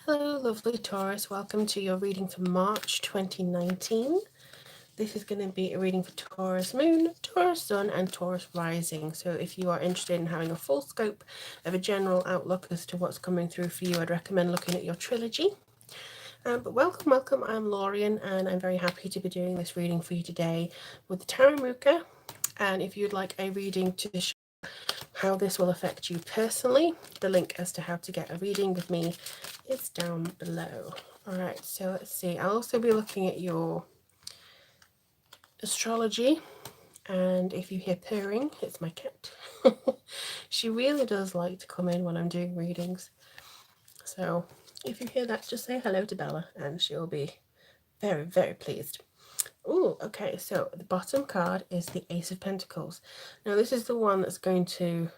Hello, lovely Taurus. Welcome to your reading for March 2019. This is going to be a reading for Taurus Moon, Taurus Sun, and Taurus Rising. So if you are interested in having a full scope of a general outlook as to what's coming through for you, I'd recommend looking at your trilogy. But welcome. I'm Lorian, and I'm very happy to be doing this reading for you today with the Tarot Mooka. And if you'd like a reading to show how this will affect you personally, the link as to how to get a reading with me is down below. Alright, so let's see. I'll also be looking at your astrology, and if you hear purring, it's my cat. She really does like to come in when I'm doing readings. So if you hear that, just say hello to Bella and she'll be very, very pleased. Oh, okay, so the bottom card is the Ace of Pentacles. Now this is the one that's going to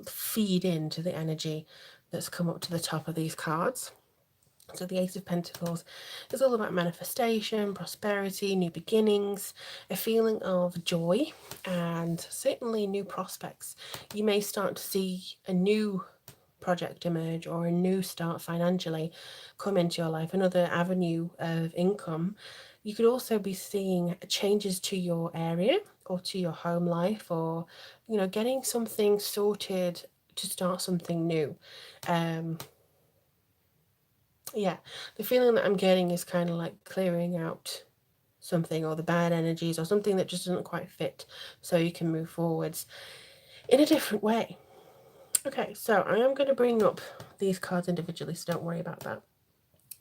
feed into the energy that's come up to the top of these cards. So the Ace of Pentacles is all about manifestation, prosperity, new beginnings, a feeling of joy, and certainly new prospects. You may start to see a new project emerge or a new start financially come into your life, another avenue of income. You could also be seeing changes to your area or to your home life, or getting something sorted to start something new. Yeah, the feeling that I'm getting is kind of like clearing out something, or the bad energies, or something that just doesn't quite fit, so you can move forwards in a different way. Okay, so I am going to bring up these cards individually, so don't worry about that.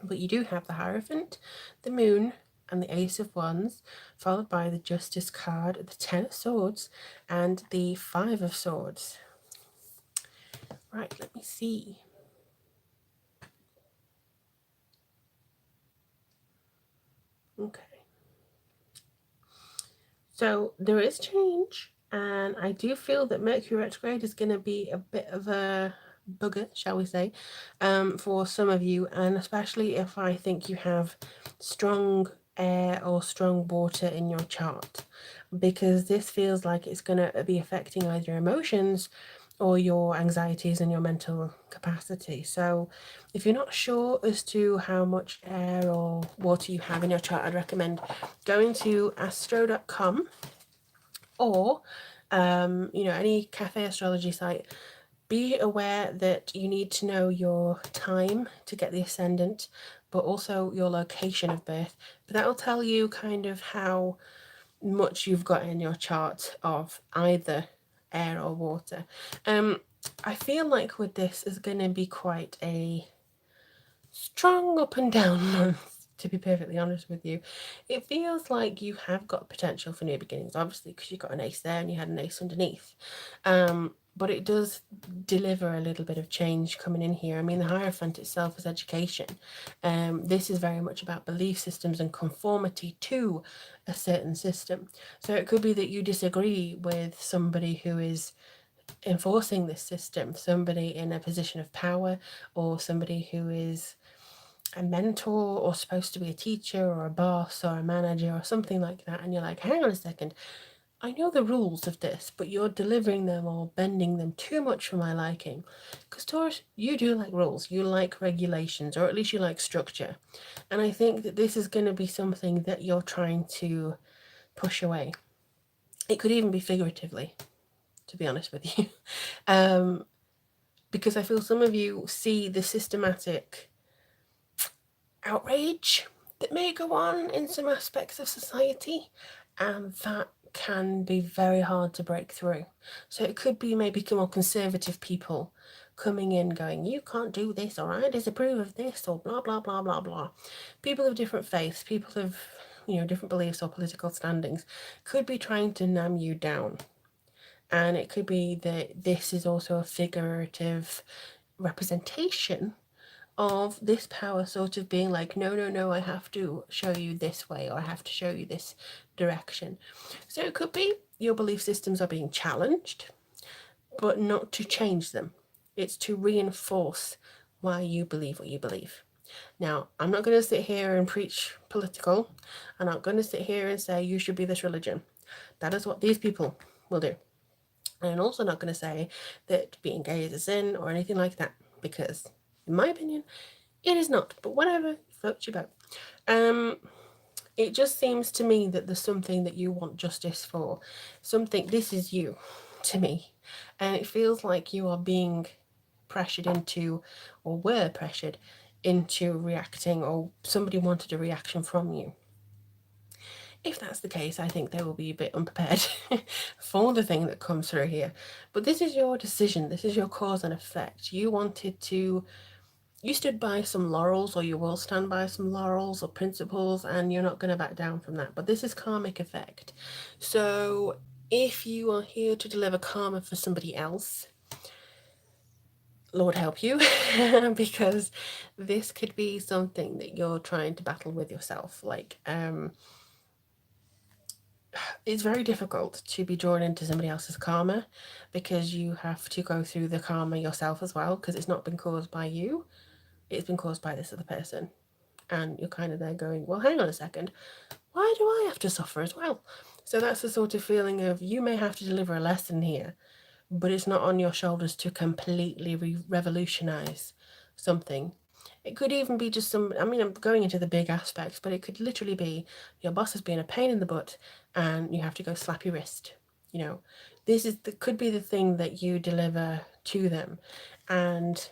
But you do have the Hierophant, the Moon, and the Ace of Wands, followed by the Justice card, the Ten of Swords, and the Five of Swords. Right, let me see. Okay. So there is change, and I do feel that Mercury retrograde is going to be a bit of a bugger, shall we say, for some of you, and especially if I think you have strong air or strong water in your chart, because this feels like it's going to be affecting either your emotions or your anxieties and your mental capacity. So if you're not sure as to how much air or water you have in your chart, I'd recommend going to astro.com or any cafe astrology site. Be aware that you need to know your time to get the ascendant, but also your location of birth. But that will tell you kind of how much you've got in your chart of either air or water. I feel like with this is going to be quite a strong up and down month, to be perfectly honest with you. It feels like you have got potential for new beginnings, obviously, because you've got an ace there and you had an ace underneath. But it does deliver a little bit of change coming in here. I mean, the Hierophant itself is education. This is very much about belief systems and conformity to a certain system. So it could be that you disagree with somebody who is enforcing this system, somebody in a position of power, or somebody who is a mentor or supposed to be a teacher or a boss or a manager or something like that, and you're like, hang on a second, I know the rules of this, but you're delivering them or bending them too much for my liking. Because Taurus, you do like rules, you like regulations, or at least you like structure. And I think that this is going to be something that you're trying to push away. It could even be figuratively, to be honest with you. Because I feel some of you see the systematic outrage that may go on in some aspects of society, and that can be very hard to break through. So it could be maybe more conservative people coming in going, you can't do this, or I disapprove of this, or blah blah blah blah blah. People of different faiths, people of different beliefs or political standings could be trying to numb you down. And it could be that this is also a figurative representation of this power sort of being like, no, I have to show you this way, or I have to show you this direction. So it could be your belief systems are being challenged, but not to change them. It's to reinforce why you believe what you believe. Now, I'm not going to sit here and preach political. I'm not going to sit here and say you should be this religion. That is what these people will do. And I'm also not going to say that being gay is a sin or anything like that, because in my opinion, It is not, but whatever floats your boat. It just seems to me that there's something that you want justice for. Something, this is you to me. And it feels like you are being pressured into, or were pressured into reacting, or somebody wanted a reaction from you. If that's the case, I think they will be a bit unprepared for the thing that comes through here. But this is your decision, this is your cause and effect. You stood by some laurels, or you will stand by some laurels or principles, and you're not going to back down from that. But this is karmic effect. So if you are here to deliver karma for somebody else, Lord help you, because this could be something that you're trying to battle with yourself. It's very difficult to be drawn into somebody else's karma, because you have to go through the karma yourself as well, because it's not been caused by you, it's been caused by this other person. And you're kind of there going, well, hang on a second, why do I have to suffer as well? So that's the sort of feeling of, you may have to deliver a lesson here, but it's not on your shoulders to completely revolutionize something. It could even be just some, I mean, I'm going into the big aspects, but it could literally be your boss has been a pain in the butt and you have to go slap your wrist. You know, could be the thing that you deliver to them. And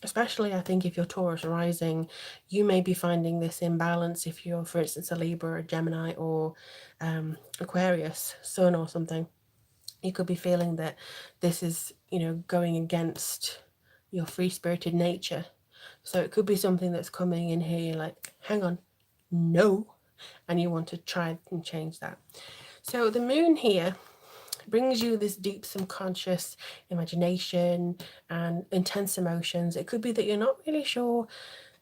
especially, I think, if you're Taurus rising, you may be finding this imbalance if you're, for instance, a Libra, a Gemini, or Aquarius, Sun or something. You could be feeling that this is, going against your free-spirited nature. So it could be something that's coming in here, you're like, hang on, no, and you want to try and change that. So the moon here brings you this deep subconscious imagination and intense emotions. It could be that you're not really sure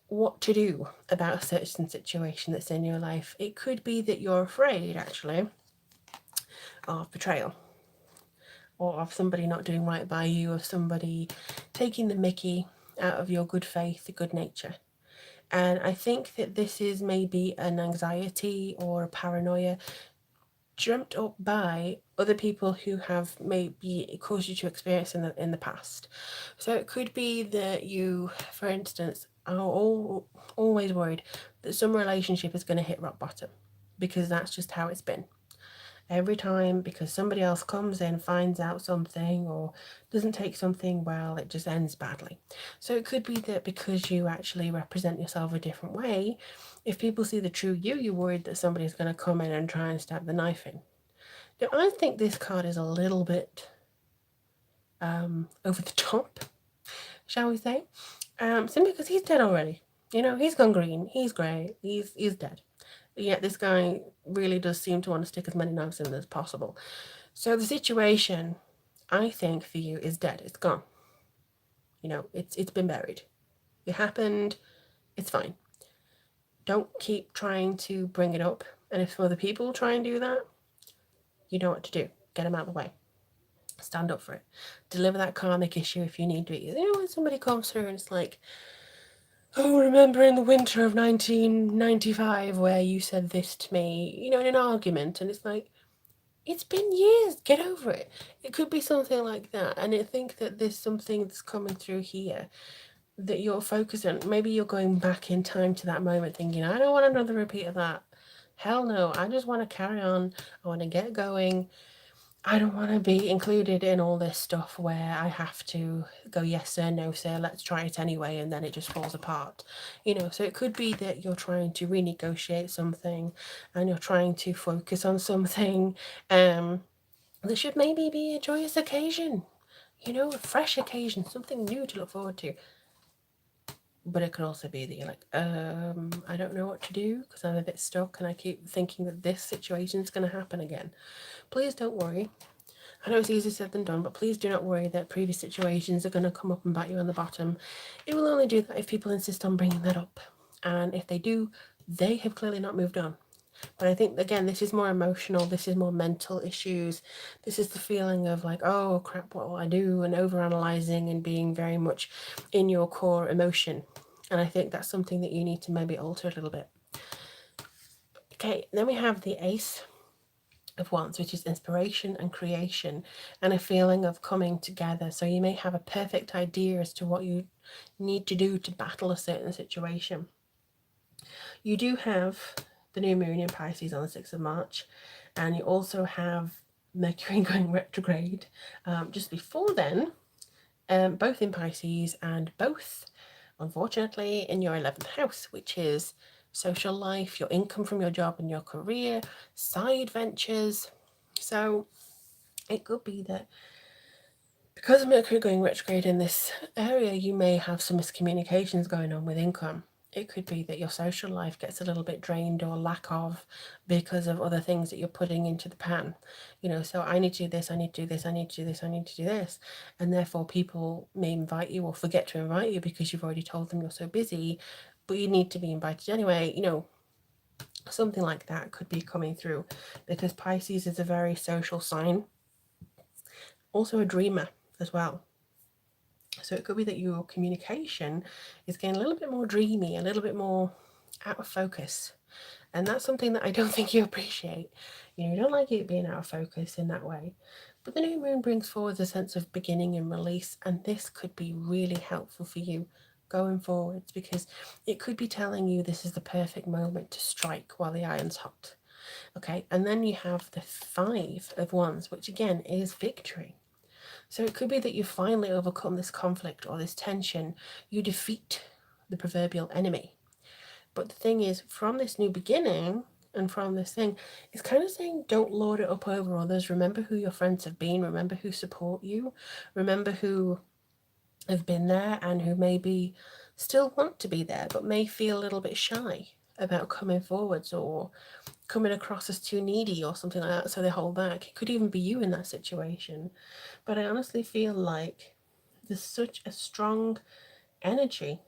what to do about a certain situation that's in your life. It could be that you're afraid, actually, of betrayal, or of somebody not doing right by you, of somebody taking the mickey out of your good faith, good nature. And I think that this is maybe an anxiety or a paranoia dreamt up by other people who have maybe caused you to experience in the past. So it could be that you, for instance, are always worried that some relationship is going to hit rock bottom, because that's just how it's been. Every time, because somebody else comes in, finds out something, or doesn't take something well, it just ends badly. So it could be that because you actually represent yourself a different way, if people see the true you, you're worried that somebody's going to come in and try and stab the knife in. Now, I think this card is a little bit over the top, shall we say? Simply because he's dead already. He's gone green, he's grey, he's dead. Yet this guy really does seem to want to stick as many knives in as possible. So the situation, I think, for you is dead. It's gone. It's been buried. It happened. It's fine. Don't keep trying to bring it up. And if other people try and do that, you know what to do. Get them out of the way. Stand up for it. Deliver that karmic issue if you need to. When somebody comes through and it's like, oh, remember in the winter of 1995 where you said this to me, in an argument, and it's like, it's been years, get over it. It could be something like that. And I think that there's something that's coming through here that you're focusing on. Maybe you're going back in time to that moment thinking, I don't want another repeat of that. Hell no, I just want to carry on. I want to get going. I don't want to be included in all this stuff where I have to go, yes sir, no sir, let's try it anyway, and then it just falls apart. So it could be that you're trying to renegotiate something, and you're trying to focus on something that should maybe be a joyous occasion, a fresh occasion, something new to look forward to. But it could also be that you're like, I don't know what to do because I'm a bit stuck and I keep thinking that this situation is going to happen again. Please don't worry. I know it's easier said than done, but please do not worry that previous situations are going to come up and bite you on the bottom. It will only do that if people insist on bringing that up. And if they do, they have clearly not moved on. But I think, again, this is more emotional, this is more mental issues. This is the feeling of like, oh crap, what will I do? And overanalyzing and being very much in your core emotion. And I think that's something that you need to maybe alter a little bit. Okay, then we have the Ace of Wands, which is inspiration and creation and a feeling of coming together. So you may have a perfect idea as to what you need to do to battle a certain situation. You do have the new moon in Pisces on the 6th of March, and you also have Mercury going retrograde just before then, both in Pisces and both, unfortunately, in your 11th house, which is social life, your income from your job and your career, side ventures. So it could be that because of Mercury going retrograde in this area, you may have some miscommunications going on with income. It could be that your social life gets a little bit drained or lack of because of other things that you're putting into the pan. You know, so I need to do this, I need to do this, I need to do this, I need to do this. And therefore people may invite you or forget to invite you because you've already told them you're so busy, but you need to be invited anyway. You know, something like that could be coming through because Pisces is a very social sign, also a dreamer as well. So it could be that your communication is getting a little bit more dreamy, a little bit more out of focus. And that's something that I don't think you appreciate. You know, you don't like it being out of focus in that way. But the new moon brings forward a sense of beginning and release, and this could be really helpful for you going forwards because it could be telling you this is the perfect moment to strike while the iron's hot. Okay, and then you have the 5 of Wands, which again is victory. So it could be that you finally overcome this conflict or this tension, you defeat the proverbial enemy. But the thing is, from this new beginning and from this thing, it's kind of saying don't lord it up over others. Remember who your friends have been, remember who support you, remember who have been there and who maybe still want to be there but may feel a little bit shy about coming forwards or coming across as too needy or something like that, so they hold back. It could even be you in that situation. But I honestly feel like there's such a strong energy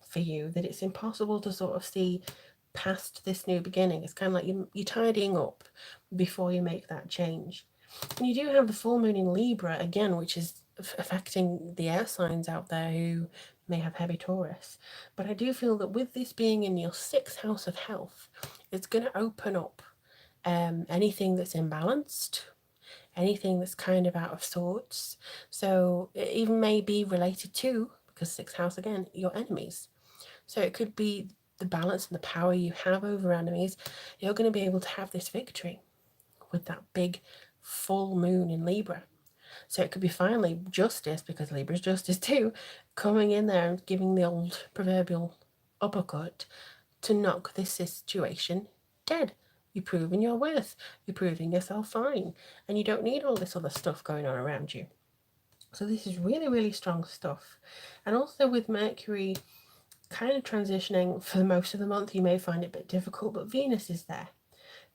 for you that it's impossible to sort of see past this new beginning. It's kind of like you're tidying up before you make that change. And you do have the full moon in Libra again, which is affecting the air signs out there who may have heavy Taurus. But I do feel that with this being in your 6th house of health, it's going to open up anything that's imbalanced, anything that's kind of out of sorts. So it even may be related to, because 6th house again, your enemies. So it could be the balance and the power you have over enemies. You're going to be able to have this victory with that big full moon in Libra. So it could be finally justice, because Libra's justice too, coming in there and giving the old proverbial uppercut to knock this situation dead. You're proving your worth. You're proving yourself fine. And you don't need all this other stuff going on around you. So this is really, really strong stuff. And also with Mercury kind of transitioning for most of the month, you may find it a bit difficult, but Venus is there.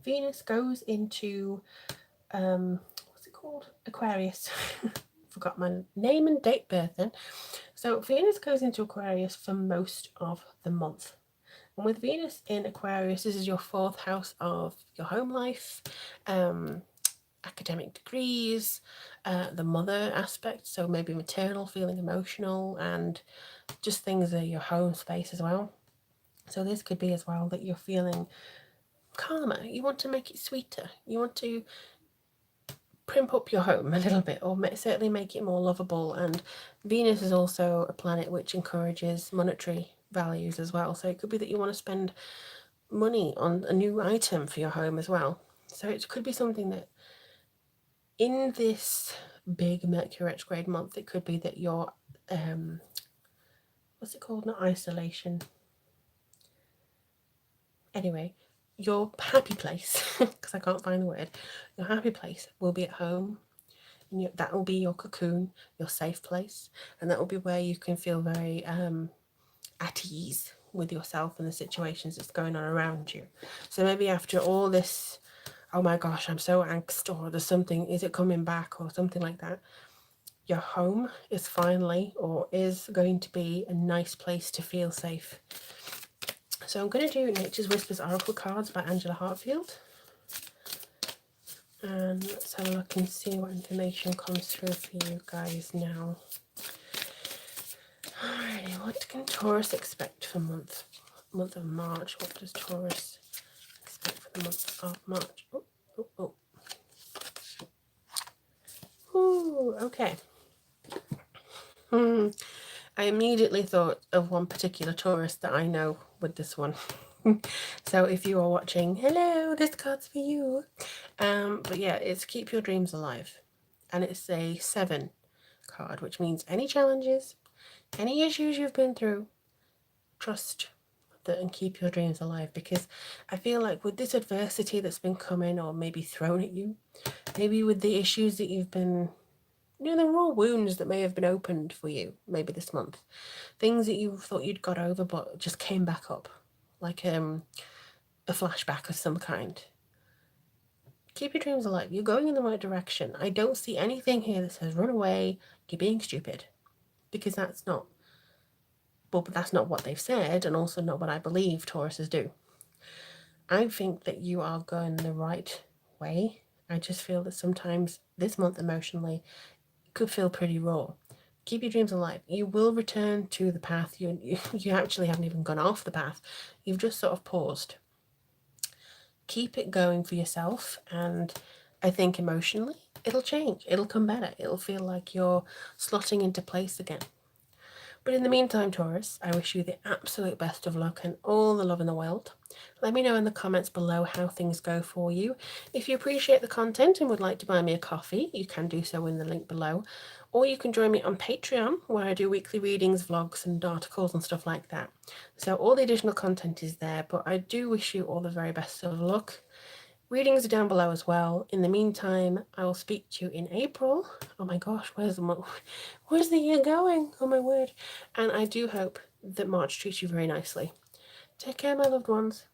Venus goes into, what's it called? Aquarius. Forgot my name and date birth then. So Venus goes into Aquarius for most of the month. And with Venus in Aquarius, this is your 4th house of your home life, academic degrees, the mother aspect, so maybe maternal, feeling emotional, and just things that are your home space as well. So this could be as well that you're feeling calmer. You want to make it sweeter. You want to primp up your home a little bit, or certainly make it more lovable. And Venus is also a planet which encourages monetary values as well. So it could be that you want to spend money on a new item for your home as well. So it could be something that in this big Mercury retrograde month, it could be that you're, what's it called? Not isolation. Anyway, your happy place, because I can't find the word, your happy place will be at home. And that will be your cocoon, your safe place. And that will be where you can feel very at ease with yourself and the situations that's going on around you. So maybe after all this, oh my gosh, I'm so angst, or there's something, is it coming back, or something like that, your home is finally, or is going to be, a nice place to feel safe. So I'm going to do Nature's Whispers Oracle cards by Angela Hartfield. And let's have a look and see what information comes through for you guys now. Alrighty, what can Taurus expect for month of March? What does Taurus expect for the month of March? Oh. Ooh, okay. I immediately thought of one particular Taurus that I know with this one. So if you are watching, hello, this card's for you. But yeah, it's keep your dreams alive. And it's a 7 card, which means any challenges, any issues you've been through, trust that and keep your dreams alive. Because I feel like with this adversity that's been coming or maybe thrown at you, maybe with the issues that you've been, the raw wounds that may have been opened for you maybe this month, things that you thought you'd got over but just came back up, like a flashback of some kind. Keep your dreams alive. You're going in the right direction. I don't see anything here that says run away, you're being stupid, because that's not what they've said, and also not what I believe Tauruses do. I think that you are going the right way. I just feel that sometimes this month emotionally could feel pretty raw. Keep your dreams alive. You will return to the path. You actually haven't even gone off the path. You've just sort of paused. Keep it going for yourself, and I think emotionally it'll change. It'll come better. It'll feel like you're slotting into place again. But in the meantime, Taurus, I wish you the absolute best of luck and all the love in the world. Let me know in the comments below how things go for you. If you appreciate the content and would like to buy me a coffee, you can do so in the link below. Or you can join me on Patreon, where I do weekly readings, vlogs, and articles and stuff like that. So all the additional content is there, but I do wish you all the very best of luck. Readings are down below as well. In the meantime, I will speak to you in April. Oh my gosh, where's the year going? Oh my word. And I do hope that March treats you very nicely. Take care, my loved ones.